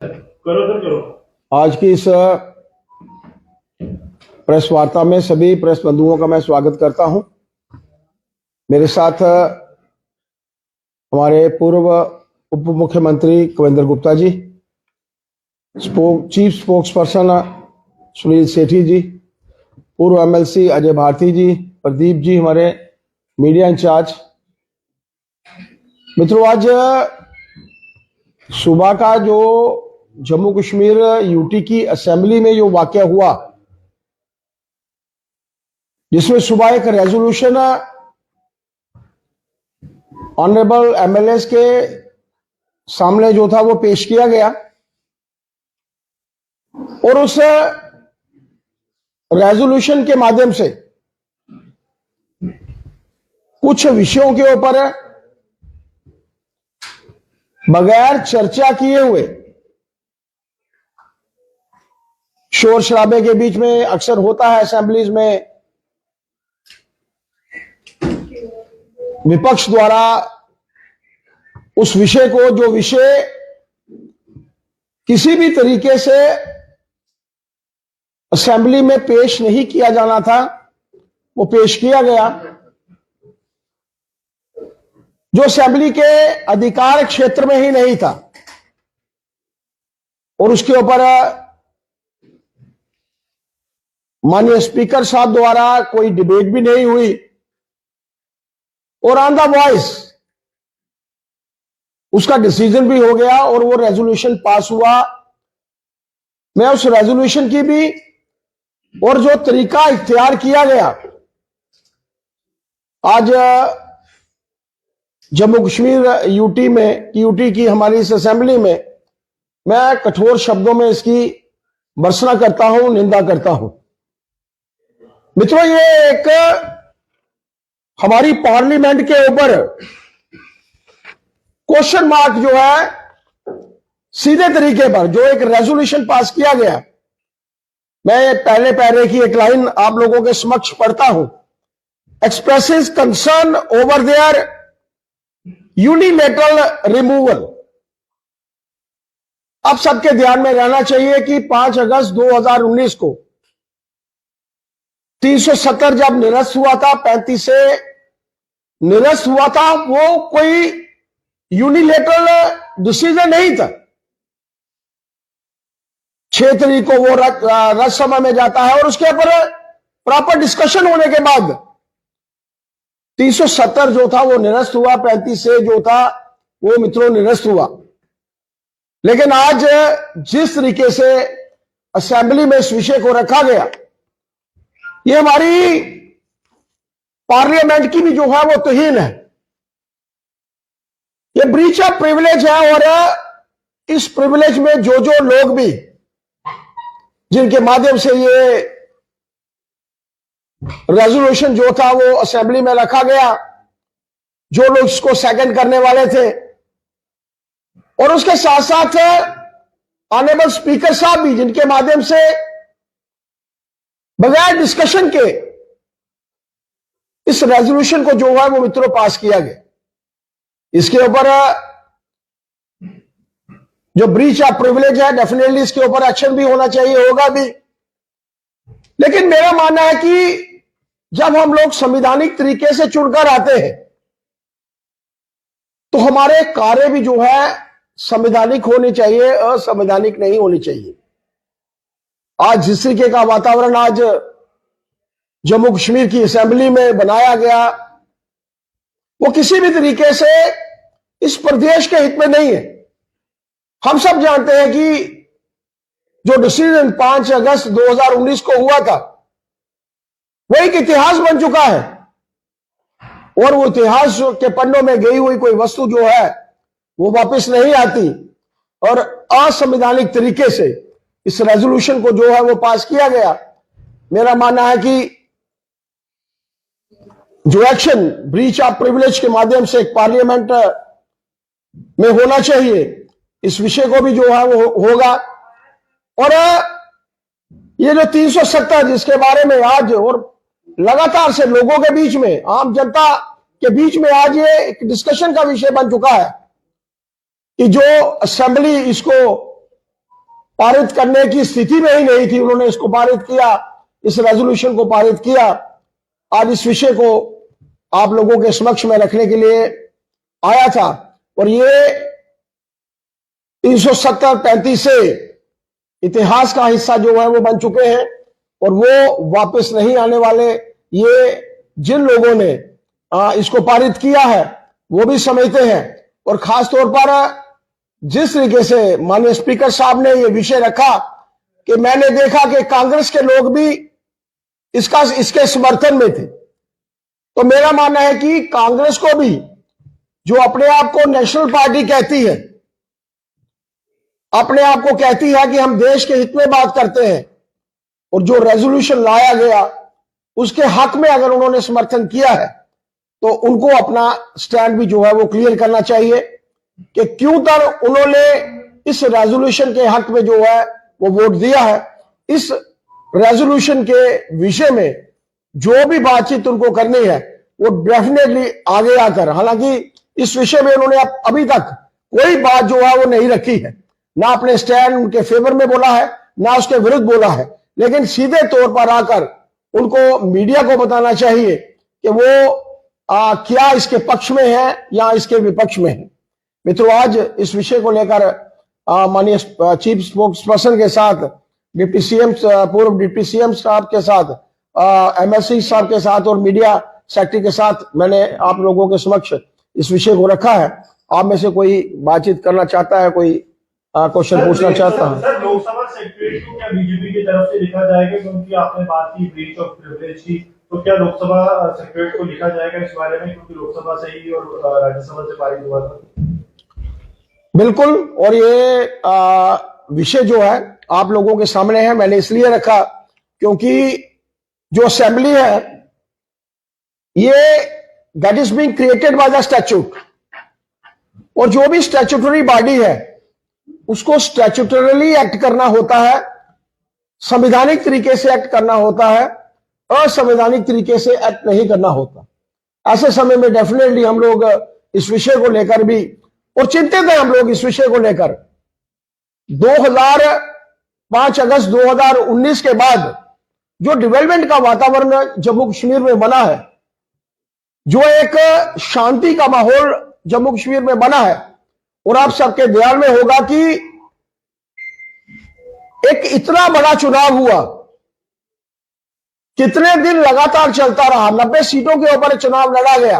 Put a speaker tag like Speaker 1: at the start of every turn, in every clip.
Speaker 1: करो सर करो।
Speaker 2: आज की इस प्रेस वार्ता में सभी प्रेस बंधुओं का मैं स्वागत करता हूं। मेरे साथ हमारे पूर्व उप मुख्यमंत्री Kavindra Gupta ji, chief spokes person Sunil सेठी जी, पूर्व एमएलसी अजय भारती जी, प्रदीप जी हमारे मीडिया इंचार्ज। मित्रों, आज सुबह का जो जम्मू कश्मीर यूटी की असेंबली में जो वाकया हुआ, जिसमें सुबह एक रेजोल्यूशन ऑनरेबल एमएलएस के सामने जो था वो पेश किया गया और उस रेजोल्यूशन के माध्यम से कुछ विषयों के ऊपर बगैर चर्चा किए हुए, शोर शराबे के बीच में अक्सर होता है असेंबलीज में, विपक्ष द्वारा उस विषय को, जो विषय किसी भी तरीके से असेंबली में पेश नहीं किया जाना था, वो पेश किया गया, जो असेंबली के अधिकार क्षेत्र में ही नहीं था, और उसके ऊपर माननीय स्पीकर साहब द्वारा कोई डिबेट भी नहीं हुई और ऑन द वॉइस उसका डिसीजन भी हो गया और वो रेजोल्यूशन पास हुआ। मैं उस रेजोल्यूशन की भी और जो तरीका इख्तियार किया गया आज जम्मू कश्मीर यूटी की हमारी इस असेंबली में, मैं कठोर शब्दों में इसकी भर्त्सना करता हूं, निंदा करता हूं। मित्रों, ये एक हमारी पार्लियामेंट के ऊपर क्वेश्चन मार्क जो है, सीधे तरीके पर जो एक रेजोल्यूशन पास किया गया, मैं पहले पैरे की एक लाइन आप लोगों के समक्ष पढ़ता हूं। Expresses concern over their unilateral removal. अब सबके ध्यान में रहना चाहिए कि 5 अगस्त 2019 को 370 जब निरस्त हुआ था, 35 से निरस्त हुआ था, वो कोई यूनिलैटरल डिसीजन नहीं था। 6 तारीख को वो राज्यसभा में जाता है और उसके ऊपर प्रॉपर डिस्कशन होने के बाद 370 जो था वो निरस्त हुआ, 35 से जो था वो मित्रों निरस्त हुआ। लेकिन आज जिस तरीके से असेंबली में इस विषय को रखा गया, ये हमारी पार्लियामेंट की भी जो है वो तौहीन है, ये ब्रीच ऑफ प्रिविलेज है। और इस प्रिविलेज में जो लोग भी, जिनके माध्यम से ये रेजोल्यूशन जो था वो असेंबली में रखा गया, जो लोग इसको सेकंड करने वाले थे, और उसके साथ साथ ऑनरेबल स्पीकर साहब भी, जिनके माध्यम से बगैर डिस्कशन के इस रेजोल्यूशन को जो है वो मित्रों पास किया गया। इसके ऊपर जो ब्रीच ऑफ प्रिविलेज है, डेफिनेटली इसके ऊपर एक्शन भी होना चाहिए, होगा भी। लेकिन मेरा मानना है कि जब हम लोग संवैधानिक तरीके से चुनकर आते हैं तो हमारे कार्य भी जो है संवैधानिक होनी चाहिए, असंवैधानिक नहीं होनी चाहिए। आज जिस तरीके का वातावरण आज जम्मू कश्मीर की असेंबली में बनाया गया, वो किसी भी तरीके से इस प्रदेश के हित में नहीं है। हम सब जानते हैं कि जो डिसीजन 5 अगस्त 2019 को हुआ था, वो एक इतिहास बन चुका है, और वो इतिहास के पन्नों में गई हुई कोई वस्तु जो है वो वापस नहीं आती। और असंवैधानिक तरीके से इस रेजोल्यूशन को जो है वो पास किया गया। मेरा मानना है कि जो एक्शन ब्रीच ऑफ प्रिविलेज के माध्यम से एक पार्लियामेंट में होना चाहिए, इस विषय को भी जो है वो होगा। और ये जो 370 जिसके बारे में आज और लगातार से लोगों के बीच में, आम जनता के बीच में आज ये एक डिस्कशन का विषय बन चुका है कि जो असेंबली इसको पारित करने की स्थिति में ही नहीं थी, उन्होंने इसको पारित किया, इस रेजोल्यूशन को पारित किया। आज इस विषय को आप लोगों के समक्ष में रखने के लिए आया था और ये 370-35 से इतिहास का हिस्सा जो है वो बन चुके हैं और वो वापस नहीं आने वाले। ये जिन लोगों ने इसको पारित किया है वो भी समझते हैं और खास तौर पर जिस तरीके से माननीय स्पीकर साहब ने ये विषय रखा कि मैंने देखा कि कांग्रेस के लोग भी इसके समर्थन में थे। तो मेरा मानना है कि कांग्रेस को भी, जो अपने आप को नेशनल पार्टी कहती है, अपने आप को कहती है कि हम देश के हित में बात करते हैं, और जो रेजोल्यूशन लाया गया उसके हक में अगर उन्होंने समर्थन किया है तो उनको अपना स्टैंड भी जो है वो क्लियर करना चाहिए कि क्यों तर उन्होंने इस रेजोल्यूशन के हक में जो है वो वोट दिया है। इस रेजोल्यूशन के विषय में जो भी बातचीत उनको करनी है वो डेफिनेटली आगे आकर, हालांकि इस विषय में उन्होंने अभी तक कोई बात जो है वो नहीं रखी है, ना अपने स्टैंड उनके फेवर में बोला है ना उसके विरुद्ध बोला है, लेकिन सीधे तौर पर आकर उनको मीडिया को बताना चाहिए कि वो क्या इसके पक्ष में है या इसके विपक्ष में है। मित्रों, आज इस विषय को लेकर माननीय चीफ स्पोक्स पर्सन के साथ, डिप्टी सीएम, पूर्व डिप्टी सीएम साहब के साथ, एमएलसी साहब के साथ और मीडिया सेक्रेटरी के साथ मैंने आप लोगों के समक्ष इस विषय को रखा है। आप में से कोई बातचीत करना चाहता है, कोई क्वेश्चन पूछना चाहता है?
Speaker 1: सर, लोकसभा सेक्रेटरी को क्या बीजेपी की तरफ से लिखा जाएगा, क्योंकि आपने बात की ब्रीच ऑफ प्रिविलेज की, तो क्या लोकसभा सेक्रेटरी को लिखा जाएगा इस बारे में, क्योंकि लोकसभा से ही और राज्यसभा से पारित हुआ था?
Speaker 2: बिल्कुल, और ये विषय जो है आप लोगों के सामने है। मैंने इसलिए रखा क्योंकि जो असेंबली है ये that is being created by the statute, और जो भी स्टैट्यूटरी बॉडी है उसको स्टैट्यूटरली एक्ट करना होता है, संवैधानिक तरीके से एक्ट करना होता है, असंवैधानिक तरीके से एक्ट नहीं करना होता। ऐसे समय में डेफिनेटली हम लोग इस विषय को लेकर भी और चिंतित हैं। हम लोग इस विषय को लेकर 5 अगस्त 2019 के बाद जो डेवलपमेंट का वातावरण जम्मू कश्मीर में बना है, जो एक शांति का माहौल जम्मू कश्मीर में बना है, और आप सबके ध्यान में होगा कि एक इतना बड़ा चुनाव हुआ, कितने दिन लगातार चलता रहा, 90 सीटों के ऊपर चुनाव लड़ा गया,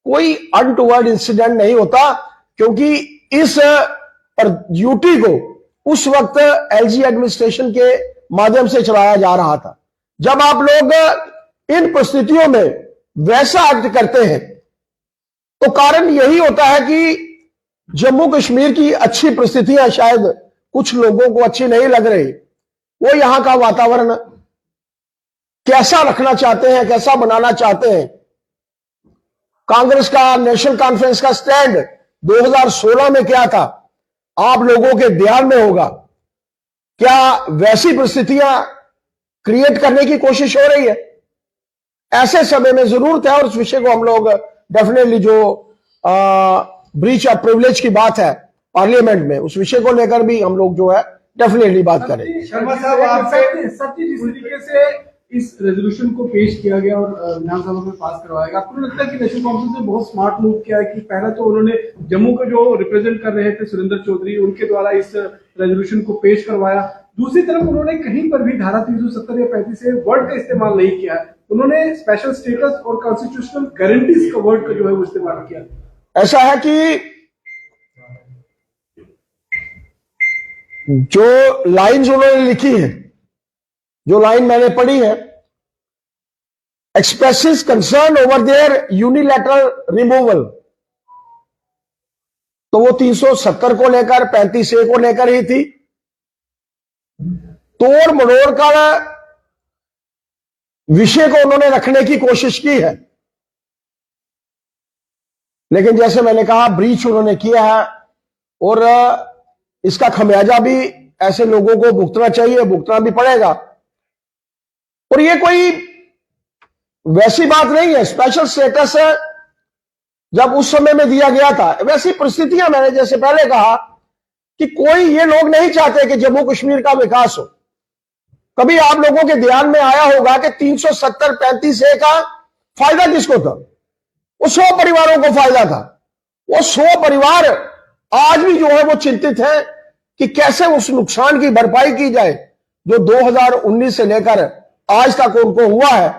Speaker 2: कोई अनटूवर्ड इंसिडेंट नहीं होता, क्योंकि इस ड्यूटी को उस वक्त एलजी एडमिनिस्ट्रेशन के माध्यम से चलाया जा रहा था। जब आप लोग इन परिस्थितियों में वैसा एक्ट करते हैं तो कारण यही होता है कि जम्मू कश्मीर की अच्छी परिस्थितियां शायद कुछ लोगों को अच्छी नहीं लग रही, वो यहां का वातावरण कैसा रखना चाहते हैं, कैसा बनाना चाहते हैं। कांग्रेस का नेशनल कॉन्फ्रेंस का स्टैंड 2016 में क्या था, आप लोगों के ध्यान में होगा। क्या वैसी परिस्थितियां क्रिएट करने की कोशिश हो रही है? ऐसे समय में जरूरत है, और उस विषय को हम लोग डेफिनेटली जो ब्रीच ऑफ प्रिविलेज की बात है पार्लियामेंट में, उस विषय को लेकर भी हम लोग जो है डेफिनेटली बात करेंगे।
Speaker 3: शर्मा साहब, आपसे सत्य जिस तरीके से इस रेजोल्यूशन को पेश किया गया और विधानसभा में पास करवाया गया, आपको लगता है कि नेशनल कॉन्फ्रेंस ने बहुत स्मार्ट मूव किया है कि पहले तो उन्होंने जम्मू को जो रिप्रेजेंट कर रहे थे सुरेंद्र चौधरी, उनके द्वारा इस रेजोल्यूशन को पेश करवाया, दूसरी तरफ उन्होंने कहीं पर भी धारा 370 या 35 से वर्ड का इस्तेमाल नहीं किया, उन्होंने स्पेशल स्टेटस और कॉन्स्टिट्यूशनल गारंटीज का वर्ड का जो है वो इस्तेमाल किया।
Speaker 2: ऐसा है कि जो लाइंस उन्होंने लिखी है, जो लाइन मैंने पढ़ी है, expresses concern over their unilateral removal, तो वो 370 को लेकर 35A को लेकर ही थी। तोड़ मरोड़ कर विषय को उन्होंने रखने की कोशिश की है, लेकिन जैसे मैंने कहा ब्रीच उन्होंने किया है, और इसका खमियाजा भी ऐसे लोगों को भुगतना चाहिए, भुगतना भी पड़ेगा। और ये कोई वैसी बात नहीं है, स्पेशल स्टेटस जब उस समय में दिया गया था, वैसी परिस्थितियां मैंने जैसे पहले कहा कि कोई ये लोग नहीं चाहते कि जम्मू कश्मीर का विकास हो। कभी आप लोगों के ध्यान में आया होगा कि 370-35A का फायदा किसको था? वो 100 परिवारों को फायदा था। वो 100 परिवार आज भी जो है वो चिंतित है कि कैसे उस नुकसान की भरपाई की जाए जो 2019 से लेकर आज तक उनको हुआ है।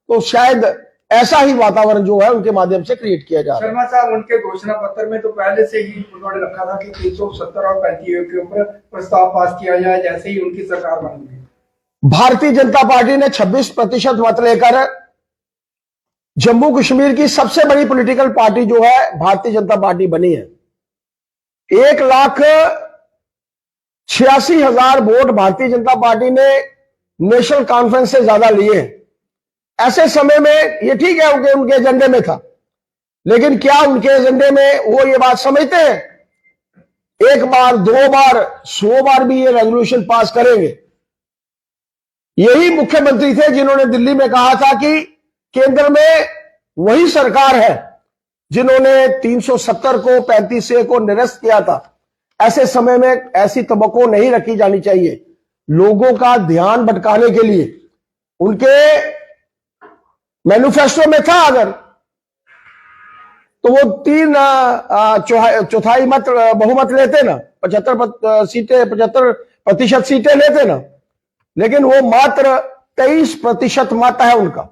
Speaker 2: तो शायद ऐसा ही वातावरण जो है उनके माध्यम से क्रिएट किया जा रहा है।
Speaker 4: शर्मा साहब, उनके घोषणा पत्र में तो पहले से ही उन्होंने रखा था कि 370 और 35A के ऊपर प्रस्ताव पास किया जाए जैसे ही उनकी सरकार बन गई।
Speaker 2: भारतीय जनता पार्टी ने 26% मत लेकर जम्मू कश्मीर की सबसे बड़ी पॉलिटिकल पार्टी जो है भारतीय जनता पार्टी बनी है। 1,86,000 वोट भारतीय जनता पार्टी ने नेशनल कॉन्फ्रेंस से ज्यादा लिए। ऐसे समय में ये ठीक है उनके एजेंडे में था, लेकिन क्या उनके एजेंडे में वो ये बात समझते हैं एक बार, 2 बार, 100 बार भी ये रेजोल्यूशन पास करेंगे? यही मुख्यमंत्री थे जिन्होंने दिल्ली में कहा था कि केंद्र में वही सरकार है जिन्होंने 370 को 35A को निरस्त किया था। ऐसे समय में ऐसी तवक्को नहीं रखी जानी चाहिए। लोगों का ध्यान भटकाने के लिए उनके मैनिफेस्टो में था अगर, तो वो 3 चौथाई मत बहुमत लेते ना, 75% सीटें लेते ना, लेकिन वो मात्र 23% मत है उनका,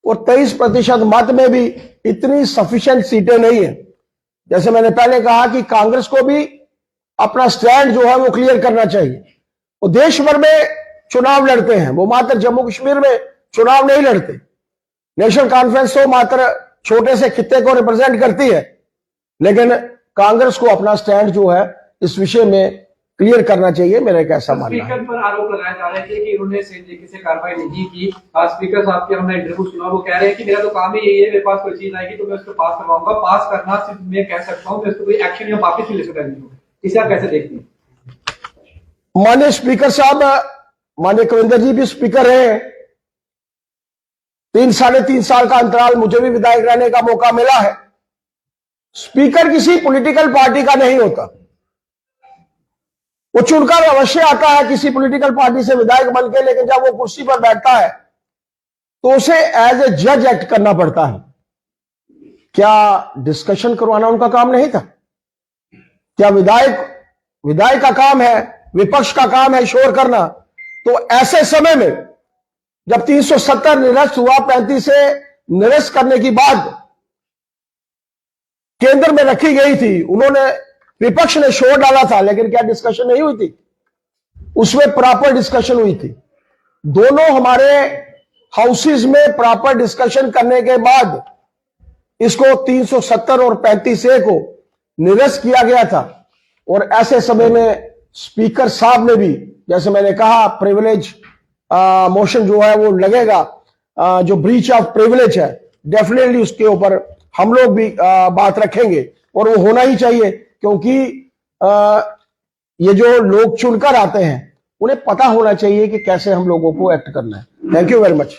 Speaker 2: और 23% मत में भी इतनी सफिशिएंट सीटें नहीं है। जैसे मैंने पहले कहा कि कांग्रेस को भी अपना स्टैंड जो है वो क्लियर करना चाहिए। वो देश भर में चुनाव लड़ते हैं, वो मात्र जम्मू कश्मीर में चुनाव नहीं लड़ते। नेशनल कॉन्फ्रेंस तो मात्र छोटे से खित्ते को रिप्रेजेंट करती है, लेकिन कांग्रेस को अपना स्टैंड जो है इस विषय में क्लियर करना चाहिए। मेरा एक ऐसा मानना है।
Speaker 5: स्पीकर पर आरोप लगाए जा रहे थे कि उन्होंने सही तरीके से कार्रवाई नहीं की। आज स्पीकर साहब के हमने इंटरव्यू सुना, वो कह रहे हैं कि मेरा तो काम ही यही है, मेरे पास कोई चीज आएगी तो मैं उसको पास करवाऊंगा। पास करना सिर्फ मैं कह सकता हूँ, मैं उसको कोई एक्शन या वापस नहीं ले सकता। इसे आप कैसे देखते हैं?
Speaker 2: माननीय स्पीकर साहब, माननीय कविंदर जी भी स्पीकर हैं। 3-3.5 साल का अंतराल मुझे भी विधायक रहने का मौका मिला है। स्पीकर किसी पॉलिटिकल पार्टी का नहीं होता। वो चुनकर अवश्य आता है किसी पॉलिटिकल पार्टी से विधायक बनके, लेकिन जब वो कुर्सी पर बैठता है तो उसे एज ए जज एक्ट करना पड़ता है। क्या डिस्कशन करवाना उनका काम नहीं था? क्या विधायक का काम है, विपक्ष का काम है शोर करना? तो ऐसे समय में जब 370 निरस्त हुआ, 35A निरस्त करने की बात केंद्र में रखी गई थी, उन्होंने विपक्ष ने शोर डाला था, लेकिन क्या डिस्कशन नहीं हुई थी? उसमें प्रॉपर डिस्कशन हुई थी। दोनों हमारे हाउसेज में प्रॉपर डिस्कशन करने के बाद इसको 370 और 35A को निरस्त किया गया था। और ऐसे समय में स्पीकर साहब ने भी, जैसे मैंने कहा, प्रिविलेज मोशन जो है वो लगेगा, जो ब्रीच ऑफ प्रिविलेज है, डेफिनेटली उसके ऊपर हम लोग भी बात रखेंगे, और वो होना ही चाहिए, क्योंकि ये जो लोग चुनकर आते हैं उन्हें पता होना चाहिए कि कैसे हम लोगों को एक्ट करना है। Thank you very much.